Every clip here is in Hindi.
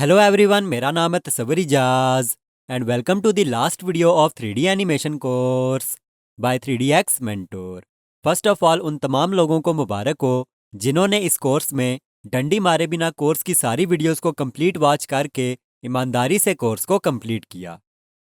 हेलो एवरीवन, मेरा नाम है Tasawwur Ejaz and welcome to the last video of 3D animation course by 3DX mentor. First of all उन तमाम लोगों को मुबारक हो जिन्होंने इस कोर्स में डंडी मारे बिना कोर्स की सारी वीडियोस को कंप्लीट वॉच करके ईमानदारी से कोर्स को कंप्लीट किया।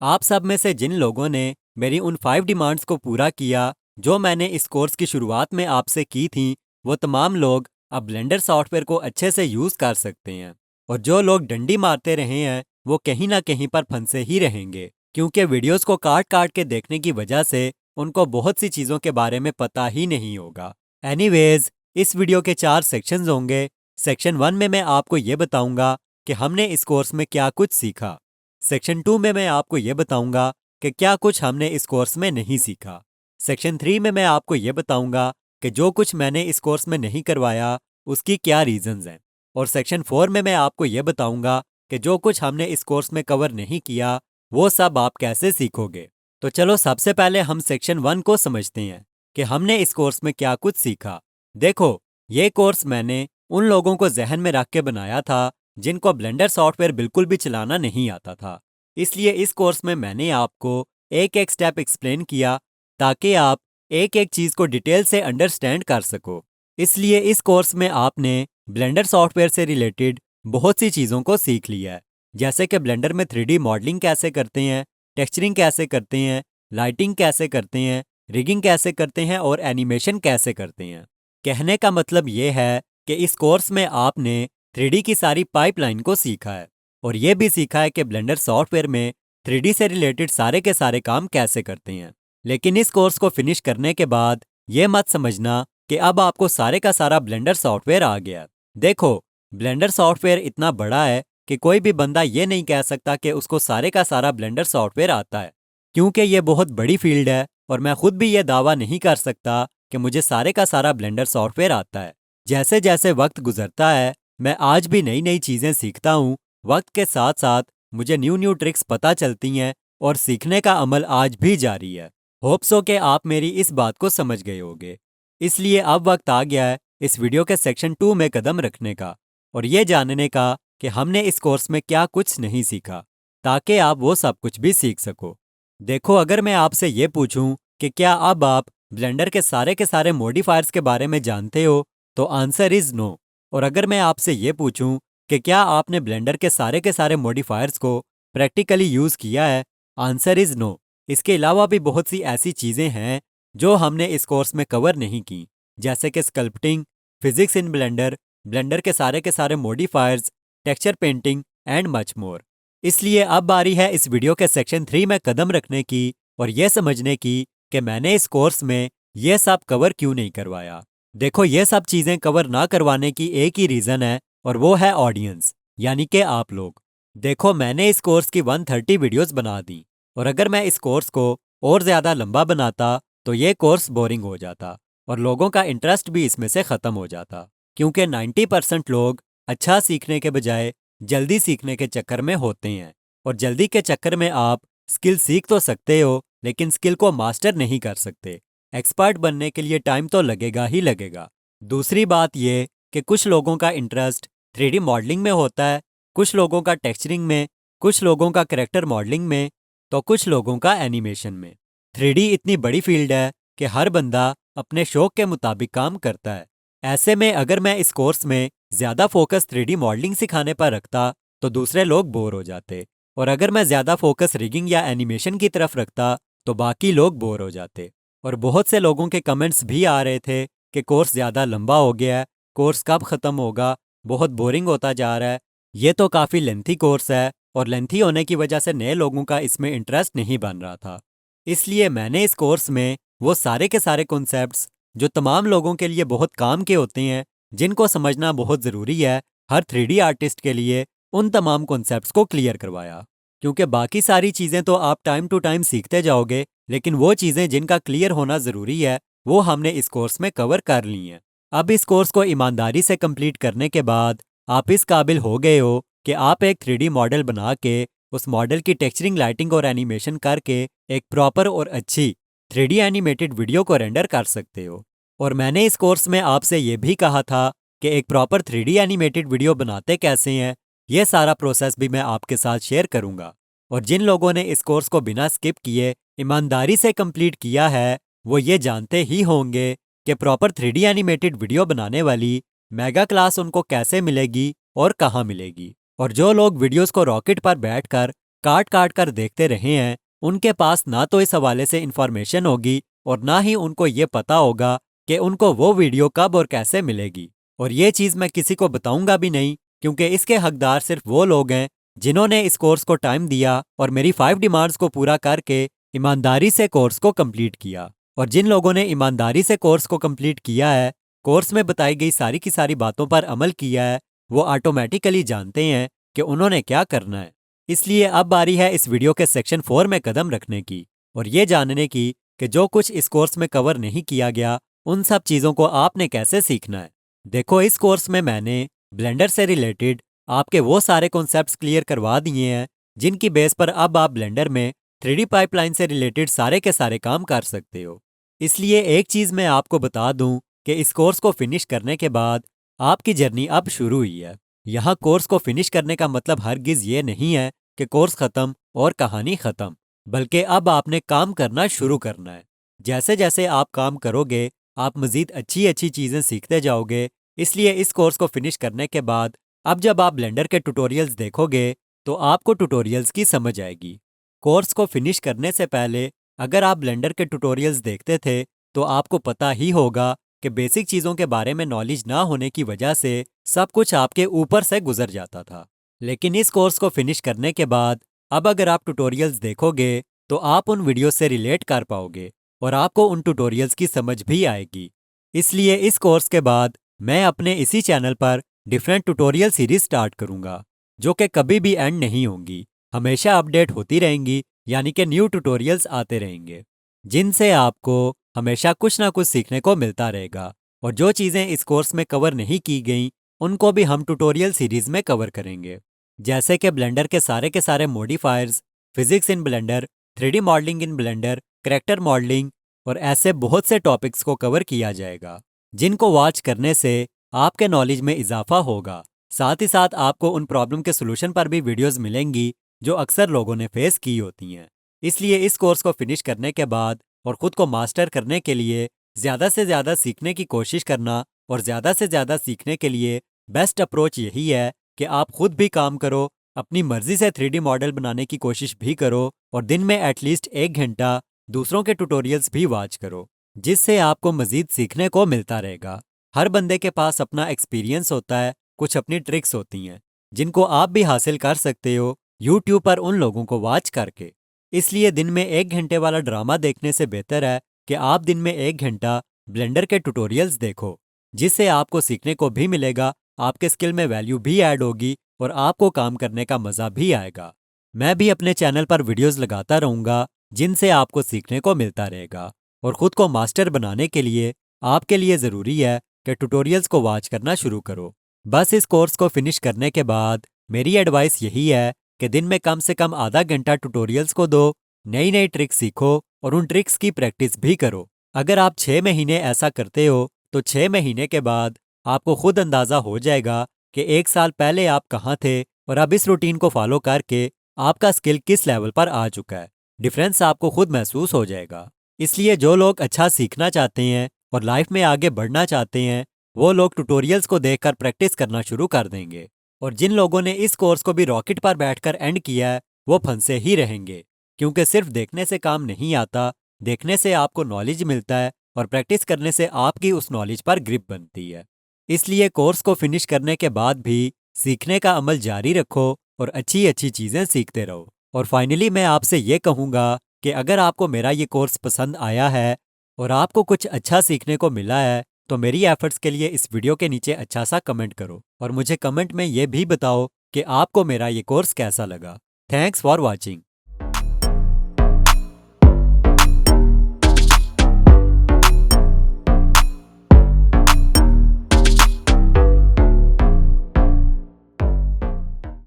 आप सब में से जिन लोगों ने मेरी उन 5 डिमांड्स को पूरा किया जो मैंने इस कोर्स की शुरुआत में आपसे की थी, वो तमाम लोग अब ब्लेंडर सॉफ्टवेयर को अच्छे से यूज़ कर सकते हैं। और जो लोग डंडी मारते रहे हैं वो कहीं ना कहीं पर फंसे ही रहेंगे, क्योंकि वीडियोस को काट काट के देखने की वजह से उनको बहुत सी चीज़ों के बारे में पता ही नहीं होगा। एनीवेज, इस वीडियो के 4 सेक्शंस होंगे। सेक्शन 1 में मैं आपको ये बताऊंगा कि हमने इस कोर्स में क्या कुछ सीखा। सेक्शन 2 में मैं आपको ये बताऊंगा कि क्या कुछ हमने इस कोर्स में नहीं सीखा। सेक्शन 3 में मैं आपको ये बताऊंगा कि जो कुछ मैंने इस कोर्स में नहीं करवाया उसकी क्या रीजंस हैं। और सेक्शन 4 में मैं आपको ये बताऊंगा कि जो कुछ हमने इस कोर्स में कवर नहीं किया वो सब आप कैसे सीखोगे। तो चलो सबसे पहले हम सेक्शन 1 को समझते हैं कि हमने इस कोर्स में क्या कुछ सीखा। देखो, ये कोर्स मैंने उन लोगों को जहन में रख के बनाया था जिनको ब्लेंडर सॉफ्टवेयर बिल्कुल भी चलाना नहीं आता था। इसलिए इस कोर्स में मैंने आपको एक एक स्टेप एक्सप्लेन किया ताकि आप एक एक चीज़ को डिटेल से अंडरस्टैंड कर सको। इसलिए इस कोर्स में आपने ब्लेंडर सॉफ्टवेयर से रिलेटेड बहुत सी चीज़ों को सीख लिया है, जैसे कि ब्लेंडर में 3D मॉडलिंग कैसे करते हैं, टेक्सचरिंग कैसे करते हैं, लाइटिंग कैसे करते हैं, रिगिंग कैसे करते हैं और एनिमेशन कैसे करते हैं। कहने का मतलब ये है कि इस कोर्स में आपने 3D की सारी पाइपलाइन को सीखा है और ये भी सीखा है कि ब्लेंडर सॉफ्टवेयर में 3D से रिलेटेड सारे के सारे काम कैसे करते हैं। लेकिन इस कोर्स को फिनिश करने के बाद ये मत समझना कि अब आपको सारे का सारा ब्लेंडर सॉफ्टवेयर आ गया। देखो, ब्लेंडर सॉफ्टवेयर इतना बड़ा है कि कोई भी बंदा ये नहीं कह सकता कि उसको सारे का सारा ब्लेंडर सॉफ्टवेयर आता है, क्योंकि ये बहुत बड़ी फील्ड है और मैं खुद भी ये दावा नहीं कर सकता कि मुझे सारे का सारा ब्लेंडर सॉफ्टवेयर आता है। जैसे जैसे वक्त गुजरता है मैं आज भी नई नई चीज़ें सीखता हूँ। वक्त के साथ साथ मुझे न्यू न्यू ट्रिक्स पता चलती हैं और सीखने का अमल आज भी जारी है। होप सो कि आप मेरी इस बात को समझ गए होंगे। इसलिए अब वक्त आ गया है इस वीडियो के सेक्शन 2 में कदम रखने का और ये जानने का कि हमने इस कोर्स में क्या कुछ नहीं सीखा, ताकि आप वो सब कुछ भी सीख सको। देखो, अगर मैं आपसे ये पूछूं कि क्या अब आप ब्लेंडर के सारे मॉडिफायर्स के बारे में जानते हो, तो आंसर इज नो। और अगर मैं आपसे ये पूछूं कि क्या आपने ब्लेंडर के सारे मॉडिफायर्स को प्रैक्टिकली यूज़ किया है, आंसर इज नो। इसके अलावा भी बहुत सी ऐसी चीज़ें हैं जो हमने इस कोर्स में कवर नहीं की, जैसे कि sculpting, physics in Blender, blender के सारे modifiers, texture painting and much more. इसलिए अब बारी है इस वीडियो के सेक्शन 3 में कदम रखने की और यह समझने की कि मैंने इस कोर्स में यह सब कवर क्यों नहीं करवाया। देखो, ये सब चीज़ें कवर ना करवाने की एक ही रीज़न है और वो है ऑडियंस, यानी कि आप लोग। देखो, मैंने इस कोर्स की 130 वीडियोस बना दी और अगर मैं इस कोर्स को और ज़्यादा लंबा बनाता तो ये कोर्स बोरिंग हो जाता और लोगों का इंटरेस्ट भी इसमें से ख़त्म हो जाता, क्योंकि 90% लोग अच्छा सीखने के बजाय जल्दी सीखने के चक्कर में होते हैं और जल्दी के चक्कर में आप स्किल सीख तो सकते हो लेकिन स्किल को मास्टर नहीं कर सकते। एक्सपर्ट बनने के लिए टाइम तो लगेगा ही लगेगा। दूसरी बात ये कि कुछ लोगों का इंटरेस्ट 3D मॉडलिंग में होता है, कुछ लोगों का टेक्सचरिंग में, कुछ लोगों का कैरेक्टर मॉडलिंग में, तो कुछ लोगों का एनिमेशन में। 3D इतनी बड़ी फील्ड है कि हर बंदा अपने शौक के मुताबिक काम करता है। ऐसे में अगर मैं इस कोर्स में ज़्यादा फोकस 3D मॉडलिंग सिखाने पर रखता तो दूसरे लोग बोर हो जाते और अगर मैं ज़्यादा फोकस रिगिंग या एनिमेशन की तरफ रखता तो बाकी लोग बोर हो जाते। और बहुत से लोगों के कमेंट्स भी आ रहे थे कि कोर्स ज़्यादा लंबा हो गया है, कोर्स कब ख़त्म होगा, बहुत बोरिंग होता जा रहा है, ये तो काफ़ी लेंथी कोर्स है और लेंथी होने की वजह से नए लोगों का इसमें इंटरेस्ट नहीं बन रहा था। इसलिए मैंने इस कोर्स में वो सारे के सारे कॉन्सेप्ट्स जो तमाम लोगों के लिए बहुत काम के होते हैं, जिनको समझना बहुत ज़रूरी है हर 3D आर्टिस्ट के लिए, उन तमाम कॉन्सेप्ट्स को क्लियर करवाया। क्योंकि बाकी सारी चीज़ें तो आप टाइम टू टाइम सीखते जाओगे, लेकिन वो चीज़ें जिनका क्लियर होना ज़रूरी है वो हमने इस कोर्स में कवर कर ली हैं। अब इस कोर्स को ईमानदारी से कंप्लीट करने के बाद आप इस काबिल हो गए हो कि आप एक 3D मॉडल बना के उस मॉडल की टेक्सचरिंग, लाइटिंग और एनिमेशन करके एक प्रॉपर और अच्छी 3D एनिमेटेड वीडियो को रेंडर कर सकते हो। और मैंने इस कोर्स में आपसे ये भी कहा था कि एक प्रॉपर 3D एनिमेटेड वीडियो बनाते कैसे हैं, ये सारा प्रोसेस भी मैं आपके साथ शेयर करूंगा। और जिन लोगों ने इस कोर्स को बिना स्किप किए ईमानदारी से कंप्लीट किया है, वो ये जानते ही होंगे कि प्रॉपर 3D एनिमेटेड वीडियो बनाने वाली मेगा क्लास उनको कैसे मिलेगी और कहाँ मिलेगी। और जो लोग वीडियोस को रॉकेट पर बैठकर काट काट कर देखते रहे हैं, उनके पास ना तो इस हवाले से इंफॉर्मेशन होगी और ना ही उनको ये पता होगा कि उनको वो वीडियो कब और कैसे मिलेगी। और ये चीज़ मैं किसी को बताऊंगा भी नहीं, क्योंकि इसके हकदार सिर्फ वो लोग हैं जिन्होंने इस कोर्स को टाइम दिया और मेरी 5 डिमांड्स को पूरा करके ईमानदारी से कोर्स को कंप्लीट किया। और जिन लोगों ने ईमानदारी से कोर्स को कंप्लीट किया है, कोर्स में बताई गई सारी की सारी बातों पर अमल किया है, वो ऑटोमेटिकली जानते हैं कि उन्होंने क्या करना है। इसलिए अब बारी है इस वीडियो के सेक्शन 4 में कदम रखने की और ये जानने की कि जो कुछ इस कोर्स में कवर नहीं किया गया, उन सब चीज़ों को आपने कैसे सीखना है। देखो, इस कोर्स में मैंने ब्लेंडर से रिलेटेड आपके वो सारे कॉन्सेप्ट्स क्लियर करवा दिए हैं जिनकी बेस पर अब आप ब्लेंडर में 3D पाइपलाइन से रिलेटेड सारे के सारे काम कर सकते हो। इसलिए एक चीज़ मैं आपको बता दूं कि इस कोर्स को फिनिश करने के बाद आपकी जर्नी अब शुरू हुई है। यहाँ कोर्स को फिनिश करने का मतलब हरगिज़ ये नहीं है कि कोर्स ख़त्म और कहानी ख़त्म, बल्कि अब आपने काम करना शुरू करना है। जैसे जैसे आप काम करोगे, आप मज़ीद अच्छी अच्छी चीज़ें सीखते जाओगे। इसलिए इस कोर्स को फिनिश करने के बाद अब जब आप ब्लेंडर के ट्यूटोरियल्स देखोगे तो आपको ट्यूटोरियल्स की समझ आएगी। कोर्स को फिनिश करने से पहले अगर आप ब्लेंडर के ट्यूटोरियल्स देखते थे तो आपको पता ही होगा कि बेसिक चीज़ों के बारे में नॉलेज ना होने की वजह से सब कुछ आपके ऊपर से गुजर जाता था। लेकिन इस कोर्स को फिनिश करने के बाद अब अगर आप ट्यूटोरियल्स देखोगे तो आप उन वीडियो से रिलेट कर पाओगे और आपको उन ट्यूटोरियल्स की समझ भी आएगी। इसलिए इस कोर्स के बाद मैं अपने इसी चैनल पर डिफरेंट ट्यूटोरियल सीरीज स्टार्ट करूंगा जो कि कभी भी एंड नहीं होंगी, हमेशा अपडेट होती रहेंगी, यानी कि न्यू ट्यूटोरियल्स आते रहेंगे जिनसे आपको हमेशा कुछ ना कुछ सीखने को मिलता रहेगा। और जो चीज़ें इस कोर्स में कवर नहीं की गई उनको भी हम ट्यूटोरियल सीरीज में कवर करेंगे, जैसे कि ब्लेंडर के सारे modifiers, physics in Blender, 3D modelling in Blender, character modelling और ऐसे बहुत से टॉपिक्स को कवर किया जाएगा जिनको वॉच करने से आपके नॉलेज में इजाफा होगा। साथ ही साथ आपको उन प्रॉब्लम के सोल्यूशन पर भी वीडियोस मिलेंगी जो अक्सर लोगों ने फेस की होती हैं। इसलिए इस कोर्स को फिनिश करने के बाद और ख़ुद को मास्टर करने के लिए ज़्यादा से ज़्यादा सीखने की कोशिश करना और ज़्यादा से ज़्यादा सीखने के लिए बेस्ट अप्रोच यही है कि आप खुद भी काम करो, अपनी मर्जी से 3D मॉडल बनाने की कोशिश भी करो और दिन में एटलीस्ट 1 घंटा दूसरों के ट्यूटोरियल्स भी वॉच करो, जिससे आपको मज़ीद सीखने को मिलता रहेगा। हर बंदे के पास अपना एक्सपीरियंस होता है, कुछ अपनी ट्रिक्स होती हैं जिनको आप भी हासिल कर सकते हो यूट्यूब पर उन लोगों को वॉच करके। इसलिए दिन में 1 घंटे वाला ड्रामा देखने से बेहतर है कि आप दिन में 1 घंटा ब्लेंडर के ट्यूटोरियल्स देखो, जिससे आपको सीखने को भी मिलेगा, आपके स्किल में वैल्यू भी ऐड होगी और आपको काम करने का मज़ा भी आएगा। मैं भी अपने चैनल पर वीडियोस लगाता रहूँगा जिनसे आपको सीखने को मिलता रहेगा। और ख़ुद को मास्टर बनाने के लिए आपके लिए ज़रूरी है कि ट्यूटोरियल्स को वॉच करना शुरू करो। बस इस कोर्स को फिनिश करने के बाद मेरी एडवाइस यही है कि दिन में कम से कम आधा घंटा ट्यूटोरियल्स को दो, नई नई ट्रिक्स सीखो और उन ट्रिक्स की प्रैक्टिस भी करो। अगर आप 6 महीने ऐसा करते हो तो 6 महीने के बाद आपको खुद अंदाज़ा हो जाएगा कि 1 साल पहले आप कहाँ थे और अब इस रूटीन को फॉलो करके आपका स्किल किस लेवल पर आ चुका है। डिफरेंस आपको खुद महसूस हो जाएगा। इसलिए जो लोग अच्छा सीखना चाहते हैं और लाइफ में आगे बढ़ना चाहते हैं, वो लोग ट्यूटोरियल्स को देखकर प्रैक्टिस करना शुरू कर देंगे। और जिन लोगों ने इस कोर्स को भी रॉकेट पर बैठकर एंड किया है, वो फंसे ही रहेंगे, क्योंकि सिर्फ देखने से काम नहीं आता, देखने से आपको नॉलेज मिलता है और प्रैक्टिस करने से आपकी उस नॉलेज पर ग्रिप बनती है। इसलिए कोर्स को फिनिश करने के बाद भी सीखने का अमल जारी रखो और अच्छी अच्छी चीज़ें सीखते रहो। और फाइनली मैं आपसे ये कहूँगा कि अगर आपको मेरा ये कोर्स पसंद आया है और आपको कुछ अच्छा सीखने को मिला है, तो मेरी एफर्ट्स के लिए इस वीडियो के नीचे अच्छा सा कमेंट करो और मुझे कमेंट में ये भी बताओ कि आपको मेरा ये कोर्स कैसा लगा। Thanks for watching.